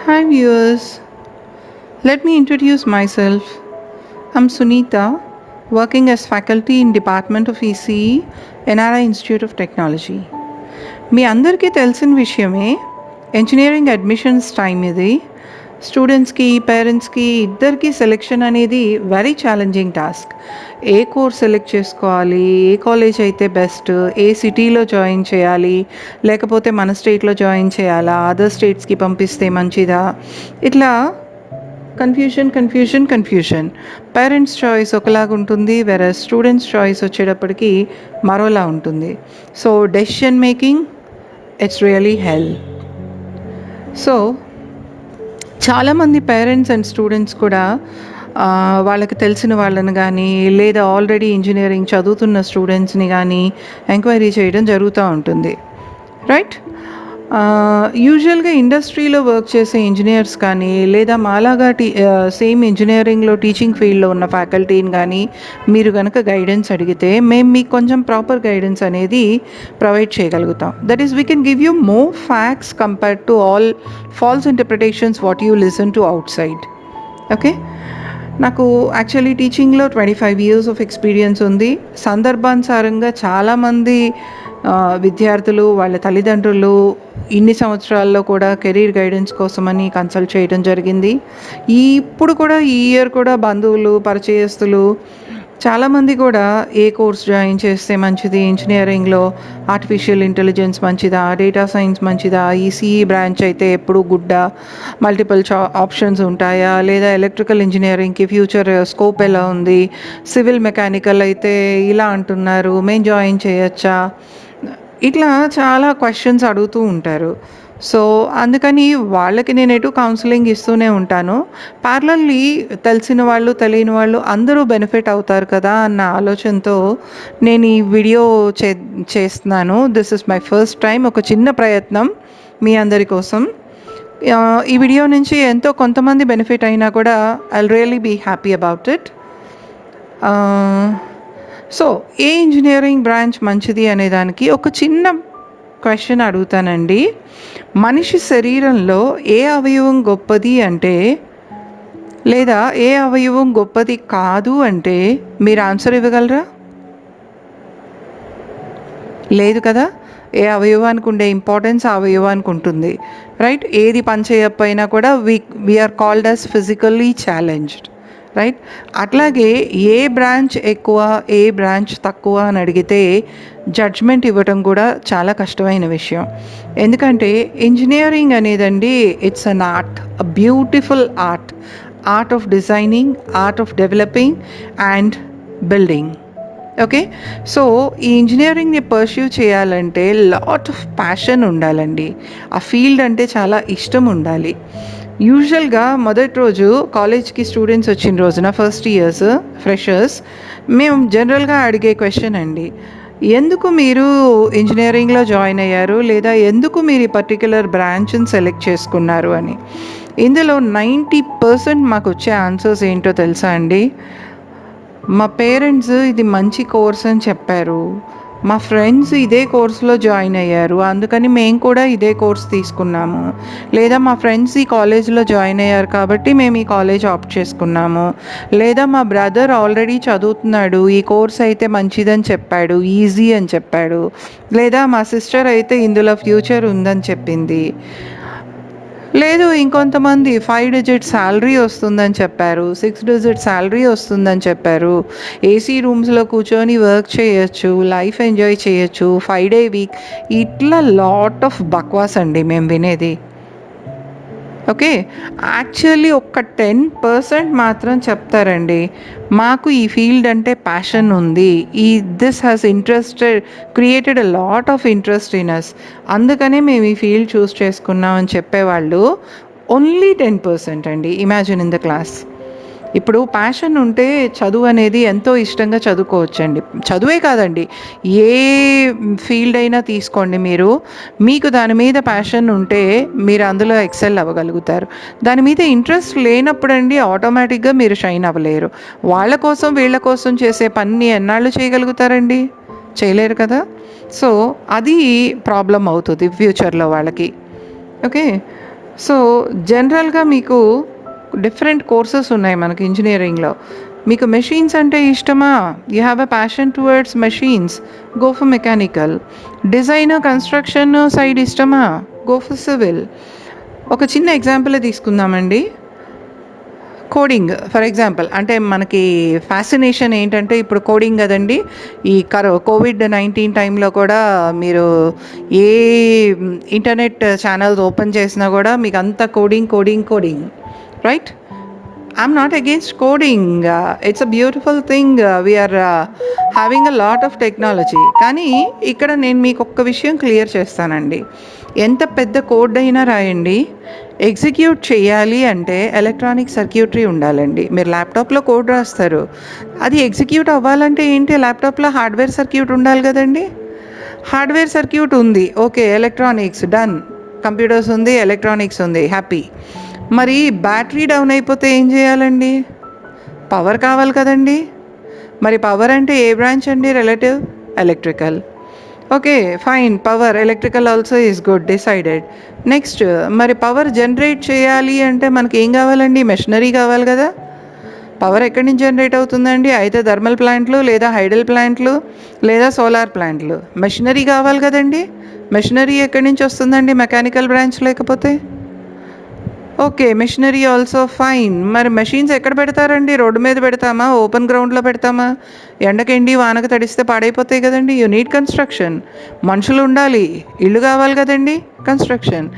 Hi viewers, let me introduce myself. I'm Sunita, working as faculty in Department of ECE, NRI Institute of Technology. మీ అందరికీ తెలిసిన విషయమే engineering admissions time ఇది. స్టూడెంట్స్కి పేరెంట్స్కి ఇద్దరికి selection అనేది వెరీ ఛాలెంజింగ్ టాస్క్. ఏ course select చేసుకోవాలి, ఏ college అయితే బెస్ట్, ఏ సిటీలో జాయిన్ చేయాలి, లేకపోతే మన స్టేట్లో జాయిన్ చేయాలా, అదర్ స్టేట్స్కి పంపిస్తే మంచిదా, ఇట్లా కన్ఫ్యూషన్. పేరెంట్స్ చాయిస్ ఒకలాగా ఉంటుంది, వేరే స్టూడెంట్స్ చాయిస్ వచ్చేటప్పటికి మరోలా ఉంటుంది. So decision making it's really hell. So చాలామంది పేరెంట్స్ అండ్ స్టూడెంట్స్ కూడా వాళ్ళకి తెలిసిన వాళ్ళని కానీ లేదా ఆల్రెడీ ఇంజనీరింగ్ చదువుతున్న స్టూడెంట్స్ని కానీ ఎంక్వైరీ చేయడం జరుగుతూ ఉంటుంది, రైట్? యూజువల్గా ఇండస్ట్రీలో వర్క్ చేసే ఇంజనీర్స్ కానీ లేదా మాలాగా సేమ్ ఇంజనీరింగ్లో టీచింగ్ ఫీల్డ్లో ఉన్న ఫ్యాకల్టీని కానీ మీరు కనుక గైడెన్స్ అడిగితే మేము మీకు కొంచెం ప్రాపర్ గైడెన్స్ అనేది ప్రొవైడ్ చేయగలుగుతాం. That is we can give you more facts compared to all false interpretations what you listen to out side. Okay, నాకు యాక్చువల్లీ టీచింగ్లో 25 years ఆఫ్ ఎక్స్పీరియన్స్ ఉంది. సందర్భానుసారంగా చాలామంది విద్యార్థులు వాళ్ళ తల్లిదండ్రులు ఇన్ని సంవత్సరాల్లో కూడా కెరీర్ గైడెన్స్ కోసమని కన్సల్ట్ చేయడం జరిగింది. ఇప్పుడు కూడా ఈ ఇయర్ కూడా బంధువులు పరిచయస్తులు చాలామంది కూడా ఏ కోర్స్ జాయిన్ చేస్తే మంచిది, ఇంజనీరింగ్లో ఆర్టిఫిషియల్ ఇంటెలిజెన్స్ మంచిదా, డేటా సైన్స్ మంచిదా, ఈసీఈ బ్రాంచ్ అయితే ఎప్పుడు గుడ్డా, మల్టిపుల్ ఆప్షన్స్ ఉంటాయా, లేదా ఎలక్ట్రికల్ ఇంజనీరింగ్కి ఫ్యూచర్ స్కోప్ ఎలా ఉంది, సివిల్ మెకానికల్ అయితే ఇలా అంటున్నారు మేము జాయిన్ చేయొచ్చా, ఇట్లా చాలా క్వశ్చన్స్ అడుగుతూ ఉంటారు. సో అందుకని వాళ్ళకి నేను ఎటు కౌన్సిలింగ్ ఇస్తూనే ఉంటాను. ప్యారలల్లీ తెలిసిన వాళ్ళు తెలియని వాళ్ళు అందరూ బెనిఫిట్ అవుతారు కదా అన్న ఆలోచనతో నేను ఈ వీడియో చేస్తున్నాను. This is my first time, ఒక చిన్న ప్రయత్నం మీ అందరి కోసం. ఈ వీడియో నుంచి ఎంతో కొంతమంది బెనిఫిట్ అయినా కూడా I really be happy about it. So ఏ ఇంజనీరింగ్ బ్రాంచ్ మంచిది అనే దానికి ఒక చిన్న క్వశ్చన్ అడుగుతానండి. మనిషి శరీరంలో ఏ అవయవం గొప్పది అంటే, లేదా ఏ అవయవం గొప్పది కాదు అంటే మీరు ఆన్సర్ ఇవ్వగలరా? లేదు కదా. ఏ అవయవానికి ఉండే ఇంపార్టెన్స్ ఆ అవయవానికి ఉంటుంది, రైట్? ఏది పని చేయకపోయినా కూడా we're called as physically challenged, right? అట్లాగే ఏ బ్రాంచ్ ఎక్కువ ఏ బ్రాంచ్ తక్కువ అని అడిగితే జడ్జ్మెంట్ ఇవ్వటం కూడా చాలా కష్టమైన విషయం. ఎందుకంటే ఇంజనీరింగ్ అనేదండి it's an art, a beautiful art of designing, art of developing and building. Okay, so ఈ ఇంజనీరింగ్ని పర్స్యూ చేయాలంటే లాట్ ఆఫ్ ప్యాషన్ ఉండాలండి. ఆ ఫీల్డ్ అంటే చాలా ఇష్టం ఉండాలి. యూజువల్గా మొదటి రోజు కాలేజ్కి స్టూడెంట్స్ వచ్చిన రోజున ఫస్ట్ ఇయర్స్ ఫ్రెషర్స్ మేము జనరల్గా అడిగే క్వశ్చన్ అండి, ఎందుకు మీరు ఇంజనీరింగ్లో జాయిన్ అయ్యారు, లేదా ఎందుకు మీరు ఈ పర్టిక్యులర్ బ్రాంచ్ని సెలెక్ట్ చేసుకున్నారు అని. ఇందులో 90% మాకు వచ్చే ఆన్సర్స్ ఏంటో తెలుసా అండి? మా పేరెంట్స్ ఇది మంచి కోర్స్ అని చెప్పారు, మా ఫ్రెండ్స్ ఇదే కోర్సులో జాయిన్ అయ్యారు అందుకని మేము కూడా ఇదే కోర్స్ తీసుకున్నాము, లేదా మా ఫ్రెండ్స్ ఈ కాలేజ్లో జాయిన్ అయ్యారు కాబట్టి మేము ఈ కాలేజ్ ఆప్ట్ చేసుకున్నాము, లేదా మా బ్రదర్ ఆల్రెడీ చదువుతున్నాడు ఈ కోర్స్ అయితే మంచిదని చెప్పాడు, ఈజీ అని చెప్పాడు, లేదా మా సిస్టర్ అయితే ఇందులో ఫ్యూచర్ ఉందని చెప్పింది, లేదు ఇంకొంతమంది 5 digit శాలరీ వస్తుందని చెప్పారు, 6 digit శాలరీ వస్తుందని చెప్పారు, ఏసీ రూమ్స్లో కూర్చొని వర్క్ చేయొచ్చు, లైఫ్ ఎంజాయ్ చేయొచ్చు, 5-day వీక్, ఇట్లా లాట్ ఆఫ్ బక్వాస్ అండి మేము వినేది. ఓకే, యాక్చువల్లీ ఒక 10% మాత్రం చెప్తారండి మాకు ఈ ఫీల్డ్ అంటే ప్యాషన్ ఉంది, this has created a lot of interest in us, అందుకనే మేము ఈ ఫీల్డ్ చూస్ చేసుకున్నాం అని చెప్పేవాళ్ళు ఓన్లీ 10% అండి. Imagine in the class. ఇప్పుడు ప్యాషన్ ఉంటే చదువు అనేది ఎంతో ఇష్టంగా చదువుకోవచ్చండి. చదువే కాదండి, ఏ ఫీల్డ్ అయినా తీసుకోండి, మీకు దాని మీద ప్యాషన్ ఉంటే మీరు అందులో ఎక్సెల్ అవ్వగలుగుతారు. దాని మీద ఇంట్రెస్ట్ లేనప్పుడండి ఆటోమేటిక్గా మీరు షైన్ అవ్వలేరు. వాళ్ళ కోసం వీళ్ళ కోసం చేసే పని ఎన్నాళ్ళు చేయగలుగుతారండి? చేయలేరు కదా. సో అది ప్రాబ్లం అవుతుంది ఫ్యూచర్లో వాళ్ళకి. ఓకే, సో, జనరల్‌గా మీకు డిఫరెంట్ కోర్సెస్ ఉన్నాయి మనకి ఇంజినీరింగ్‌లో. మీకు మెషీన్స్ అంటే ఇష్టమా? You have a passion towards machines. Go for mechanical. Design, construction side ఇష్టమా? Go for civil. ఒక చిన్న ఎగ్జాంపులే తీసుకుందామండి. కోడింగ్ ఫర్ ఎగ్జాంపుల్ అంటే మనకి ఫ్యాసినేషన్ ఏంటంటే ఇప్పుడు కోడింగ్ కదండి. ఈ కోవిడ్-19 టైంలో కూడా మీరు ఏ ఇంటర్నెట్ ఛానల్స్ ఓపెన్ చేసినా కూడా మీకు అంతా coding, coding, coding. Right? I'm not against coding. It's a beautiful thing. We're having a lot of technology. కానీ ఇక్కడ నేను మీకు ఒక్క విషయం క్లియర్ చేస్తానండి. ఎంత పెద్ద కోడ్ అయినా రాయండి, ఎగ్జిక్యూట్ చేయాలి అంటే ఎలక్ట్రానిక్ సర్క్యూటరీ ఉండాలండి. మీరు ల్యాప్టాప్లో కోడ్ రాస్తారు, అది ఎగ్జిక్యూట్ అవ్వాలంటే ఏంటి? ల్యాప్టాప్లో హార్డ్వేర్ సర్క్యూట్ ఉండాలి కదండి. హార్డ్వేర్ సర్క్యూట్ ఉంది, ఓకే. Electronics done. కంప్యూటర్స్ ఉంది, ఎలక్ట్రానిక్స్ ఉంది, హ్యాపీ. మరి బ్యాటరీ డౌన్ అయిపోతే ఏం చేయాలండి? పవర్ కావాలి కదండి. మరి పవర్ అంటే ఏ బ్రాంచ్ అండి? Relative electrical. Okay, fine. Power electrical also is good, decided. Next, మరి పవర్ జనరేట్ చేయాలి అంటే మనకి ఏం కావాలండి? మెషినరీ కావాలి కదా. పవర్ ఎక్కడి నుంచి జనరేట్ అవుతుందండి? అయితే థర్మల్ ప్లాంట్లు, లేదా హైడల్ ప్లాంట్లు, లేదా సోలార్ ప్లాంట్లు. మెషినరీ కావాలి కదండి. మెషినరీ ఎక్కడి నుంచి వస్తుందండి? మెకానికల్ బ్రాంచ్ లేకపోతే. Okay, machinery also fine. మరి మెషిన్స్ ఎక్కడ పెడతారండి? రోడ్డు మీద పెడతామా? ఓపెన్ గ్రౌండ్లో పెడతామా? ఎండకెండి వానకు తడిస్తే పాడైపోతాయి కదండి. You need construction. మనుషులు ఉండాలి, ఇల్లు కావాలి కదండి, కన్స్ట్రక్షన్.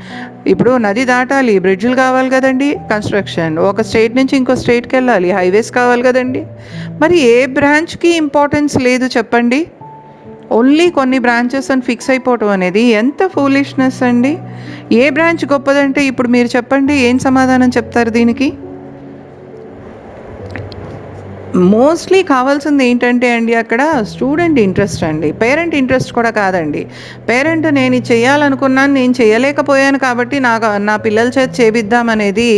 ఇప్పుడు నది దాటాలి, బ్రిడ్జ్లు కావాలి కదండి, కన్స్ట్రక్షన్. ఒక స్టేట్ నుంచి ఇంకో స్టేట్కి వెళ్ళాలి, హైవేస్ కావాలి కదండి. మరి ఏ బ్రాంచ్కి ఇంపార్టెన్స్ లేదు చెప్పండి? ఓన్లీ కొన్ని బ్రాంచెస్ అని ఫిక్స్ అయిపోవటం అనేది ఎంత ఫూలిష్నెస్ అండి. ఏ బ్రాంచ్ గొప్పదంటే ఇప్పుడు మీరు చెప్పండి, ఏం సమాధానం చెప్తారు దీనికి? మోస్ట్లీ కావాల్సింది ఏంటంటే అండి, అక్కడ స్టూడెంట్ ఇంట్రెస్ట్ అండి, పేరెంట్ ఇంట్రెస్ట్ కూడా కాదండి. పేరెంట్ నేను ఇది చేయాలనుకున్నాను, నేను చేయలేకపోయాను కాబట్టి నా పిల్లల చేత చేపిద్దామనేది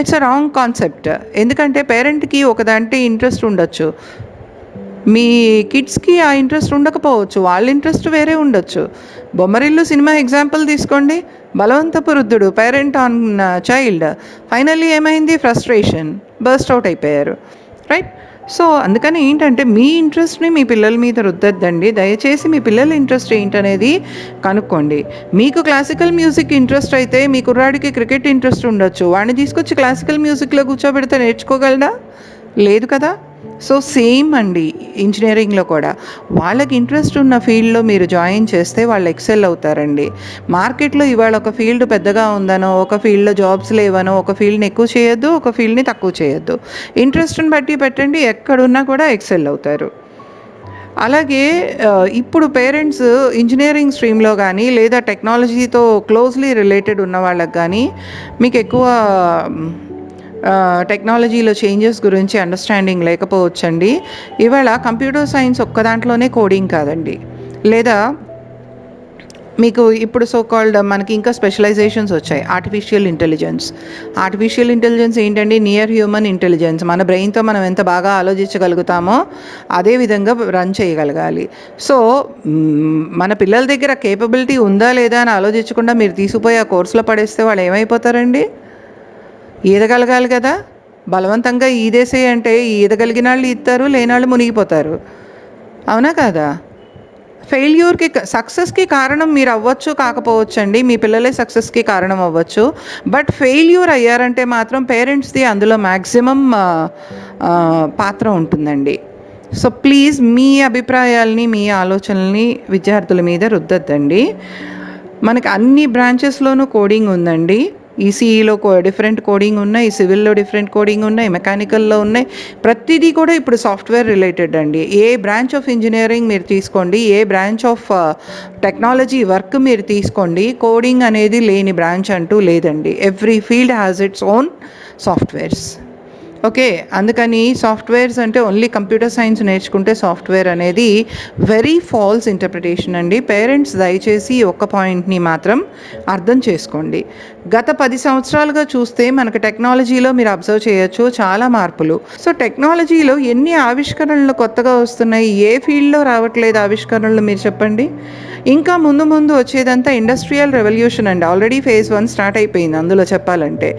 ఇట్స్ అ రాంగ్ కాన్సెప్ట్. ఎందుకంటే పేరెంట్కి ఒకదంటే ఇంట్రెస్ట్ ఉండొచ్చు, మీ కిడ్స్కి ఆ ఇంట్రెస్ట్ ఉండకపోవచ్చు, వాళ్ళ ఇంట్రెస్ట్ వేరే ఉండొచ్చు. బొమ్మరిల్లు సినిమా ఎగ్జాంపుల్ తీసుకోండి. బలవంతపు వృద్ధుడు, పేరెంట్ ఆన్ చైల్డ్. ఫైనల్లీ ఏమైంది? ఫ్రస్ట్రేషన్, బర్స్ట్ అవుట్ అయిపోయారు. రైట్? సో అందుకని ఏంటంటే మీ ఇంట్రెస్ట్ని మీ పిల్లల మీద రుద్దద్దండి. దయచేసి మీ పిల్లల ఇంట్రెస్ట్ ఏంటనేది కనుక్కోండి. మీకు క్లాసికల్ మ్యూజిక్ ఇంట్రెస్ట్ అయితే మీ కుర్రాడికి క్రికెట్ ఇంట్రెస్ట్ ఉండొచ్చు, వాడిని తీసుకొచ్చి క్లాసికల్ మ్యూజిక్లో కూర్చోబెడితే నేర్చుకోగలడా? లేదు కదా. సో సేమ్ అండి ఇంజనీరింగ్లో కూడా వాళ్ళకి ఇంట్రెస్ట్ ఉన్న ఫీల్డ్లో మీరు జాయిన్ చేస్తే వాళ్ళు ఎక్సెల్ అవుతారండి. మార్కెట్లో ఇవాళ ఒక ఫీల్డ్ పెద్దగా ఉందనో, ఒక ఫీల్డ్లో జాబ్స్ లేవనో, ఒక ఫీల్డ్ని ఎక్కువ చేయొద్దు, ఒక ఫీల్డ్ని తక్కువ చేయొద్దు. ఇంట్రెస్ట్ని బట్టి పెట్టండి, ఎక్కడున్నా కూడా ఎక్సెల్ అవుతారు. అలాగే ఇప్పుడు పేరెంట్స్ ఇంజనీరింగ్ స్ట్రీమ్లో కానీ లేదా టెక్నాలజీతో క్లోజ్లీ రిలేటెడ్ ఉన్న వాళ్ళకి కానీ మీకు ఎక్కువ టెక్నాలజీలో చేంజెస్ గురించి అండర్స్టాండింగ్ లేకపోవచ్చండి. ఇవాళ కంప్యూటర్ సైన్స్ ఒక్క దాంట్లోనే కోడింగ్ కాదండి, లేదా మీకు ఇప్పుడు సో కాల్డ్ మనకి ఇంకా స్పెషలైజేషన్స్ వచ్చాయి. ఆర్టిఫిషియల్ ఇంటెలిజెన్స్ ఏంటండి? Near human intelligence. మన బ్రెయిన్తో మనం ఎంత బాగా ఆలోచించగలుగుతామో అదే విధంగా రన్ చేయగలగాలి. సో మన పిల్లల దగ్గర కేపబిలిటీ ఉందా లేదా అని ఆలోచించకుండా మీరు తీసుకుపోయి ఆ కోర్సులో పడేస్తే వాళ్ళు ఏమైపోతారండి? ఈదగలగాలి కదా. బలవంతంగా ఈదేసే అంటే ఈదగలిగిన వాళ్ళు ఈదుతారు, లేనాళ్ళు మునిగిపోతారు. అవునా కాదా? ఫెయిల్యూర్కి సక్సెస్కి కారణం మీరు అవ్వచ్చు, కాకపోవచ్చండి, మీ పిల్లలే సక్సెస్కి కారణం అవ్వచ్చు. బట్ ఫెయిల్యూర్ అయ్యారంటే మాత్రం పేరెంట్స్ది అందులో మ్యాక్సిమం పాత్ర ఉంటుందండి. సో ప్లీజ్ మీ అభిప్రాయాల్ని, మీ ఆలోచనల్ని విద్యార్థుల మీద రుద్దద్దండి. మనకి అన్ని బ్రాంచెస్లోనూ కోడింగ్ ఉందండి. ఈసీఈలో డిఫరెంట్ కోడింగ్ ఉన్నాయి, సివిల్లో డిఫరెంట్ కోడింగ్ ఉన్నాయి, మెకానికల్లో ఉన్నాయి. ప్రతిదీ కూడా ఇప్పుడు సాఫ్ట్వేర్ రిలేటెడ్ అండి. ఏ బ్రాంచ్ ఆఫ్ ఇంజనీరింగ్ మీరు తీసుకోండి, ఏ బ్రాంచ్ ఆఫ్ టెక్నాలజీ వర్క్ మీరు తీసుకోండి, కోడింగ్ అనేది లేని బ్రాంచ్ అంటూ లేదండి. Every field has its own softwares. Okay, అందుకని సాఫ్ట్వేర్స్ అంటే ఓన్లీ కంప్యూటర్ సైన్స్ నేర్చుకుంటే సాఫ్ట్వేర్ అనేది వెరీ ఫాల్స్ ఇంటర్ప్రిటేషన్ అండి. పేరెంట్స్ దయచేసి ఒక్క పాయింట్ని మాత్రం అర్థం చేసుకోండి. గత 10 సంవత్సరాలుగా చూస్తే మనకు టెక్నాలజీలో మీరు అబ్జర్వ్ చేయొచ్చు చాలా మార్పులు. సో టెక్నాలజీలో ఎన్ని ఆవిష్కరణలు కొత్తగా వస్తున్నాయి, ఏ ఫీల్డ్లో రావట్లేదు ఆవిష్కరణలు మీరు చెప్పండి. ఇంకా ముందు ముందు వచ్చేదంతా ఇండస్ట్రియల్ రెవల్యూషన్ అండి. ఆల్రెడీ ఫేజ్ 1 స్టార్ట్ అయిపోయింది అందులో చెప్పాలంటే.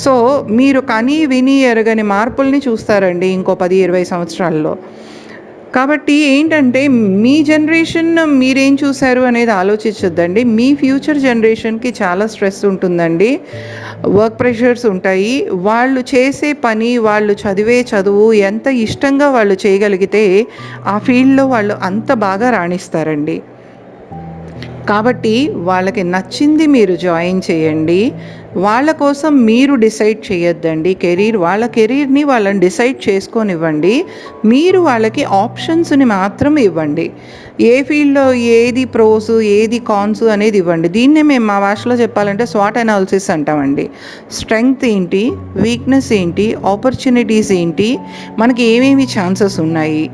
సో మీరు కని విని ఎరగని మార్పుల్ని చూస్తారండి ఇంకో 10-20 సంవత్సరాల్లో. కాబట్టి ఏంటంటే మీ జనరేషన్ మీరేం చూసారు అనేది ఆలోచించొద్దండి. మీ ఫ్యూచర్ జనరేషన్‌కి చాలా స్ట్రెస్ ఉంటుందండి. వర్క్ ప్రెషర్స్ ఉంటాయి. వాళ్ళు చేసే పని, వాళ్ళు చదివే చదువు ఎంత ఇష్టంగా వాళ్ళు చేయగలిగితే ఆ ఫీల్డ్‌లో వాళ్ళు అంత బాగా రాణిస్తారండి. కాబట్టి వాళ్ళకి నచ్చింది మీరు జాయిన్ చేయండి. వాళ్ళ కోసం మీరు డిసైడ్ చేయొద్దండి కెరీర్. వాళ్ళ కెరీర్‌ని వాళ్ళని డిసైడ్ చేసుకోనివ్వండి. మీరు వాళ్ళకి ఆప్షన్స్‌ని మాత్రం ఇవ్వండి. ఏ ఫీల్డ్‌లో ఏది ప్రోస్, ఏది కాన్స్ అనేది ఇవ్వండి. దీన్నే మేము మా భాషలో చెప్పాలంటే స్వాట్ అనాలిసిస్ అంటామండి. స్ట్రెంగ్త్ ఏంటి? వీక్‌నెస్ ఏంటి? ఆపర్చునిటీస్ ఏంటి? మనకి ఏమేమి ఛాన్సెస్ ఉన్నాయి?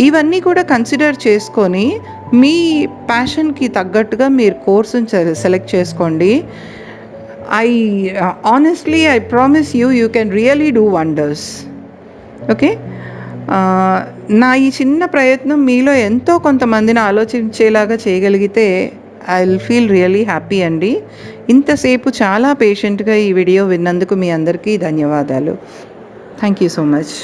ఇవన్నీ కూడా కన్సిడర్ చేసుకొని మీ ప్యాషన్‌కి తగ్గట్టుగా మీరు కోర్స్‌ని సెలెక్ట్ చేసుకోండి. I honestly I promise you can really do wonders. Okay. నా ఈ చిన్న ప్రయత్నం మీలో ఎంతో కొంతమందిని ఆలోచించేలాగా చేయగలిగితే I will feel really happy అండి. ఇంతసేపు చాలా పేషెంట్‌గా ఈ వీడియో విన్నందుకు మీ అందరికీ ధన్యవాదాలు. Thank you so much.